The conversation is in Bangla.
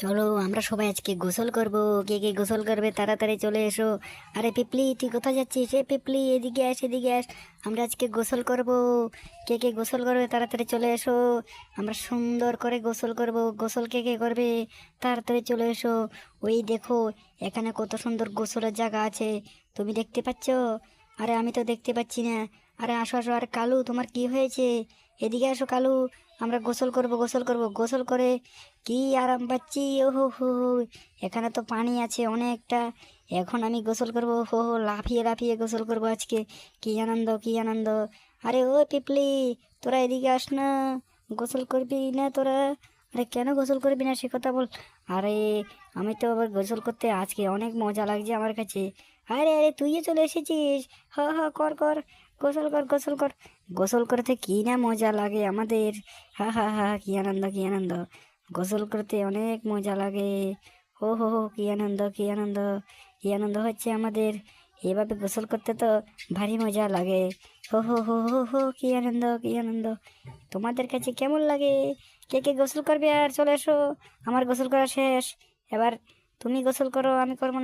চলো আমরা সবাই আজকে গোসল করব। কে কে গোসল করবে তাড়াতাড়ি চলে এসো। আরে পিপলি, তুই কোথায় যাচ্ছিস? পিপলি, এদিকে আস, এদিকে আস। আমরা আজকে গোসল করব। কে কে গোসল করবে তাড়াতাড়ি চলে এসো। আমরা সুন্দর করে গোসল করব। গোসল কে কে করবে তাড়াতাড়ি চলে এসো। ওই দেখো, এখানে কত সুন্দর গোসলের জায়গা আছে, তুমি দেখতে পাচ্ছ? আরে আমি তো দেখতে পাচ্ছি না। আরে আসো আসো। আরে কালু, তোমার কি হয়েছে? এদিকে আসো কালু। আমরা গোসল করব, গোসল করব। গোসল করে কি আরাম পাচ্ছি। ওহো হো হো। এখানে তো পানি আছে অনেকটা। এখন আমি গোসল করব, হো হো, লাফিয়ে লাফিয়ে গোসল করব আজকে। কি আনন্দ, কি আনন্দ। আরে ও পিপলি, তোরা এদিকে আস না। গোসল করবি না তোরা? আরে কেন গোসল করবি না সে কথা বল। আরে আমি তো আবার গোসল করতে আজকে অনেক মজা লাগছে আমার কাছে। আরে আরে, তুইও চলে এসেছিস। হ হ, কর কর, গোসল কর, গোসল কর। গোসল করতে কি না মজা লাগে আমাদের। হা হা হা, কি আনন্দ, কি আনন্দ। গোসল করতে অনেক মজা লাগে। হো হো হো, কি আনন্দ, কি আনন্দ। কি আনন্দ হচ্ছে আমাদের। এভাবে গোসল করতে তো ভারী মজা লাগে। হো হো হো হো হো, কি আনন্দ, কি আনন্দ। তোমাদের কাছে কেমন লাগে? কে কে গোসল করবে আর চলে এসো। আমার গোসল করা শেষ। এবার তুমি গোসল করো, আমি করবো না।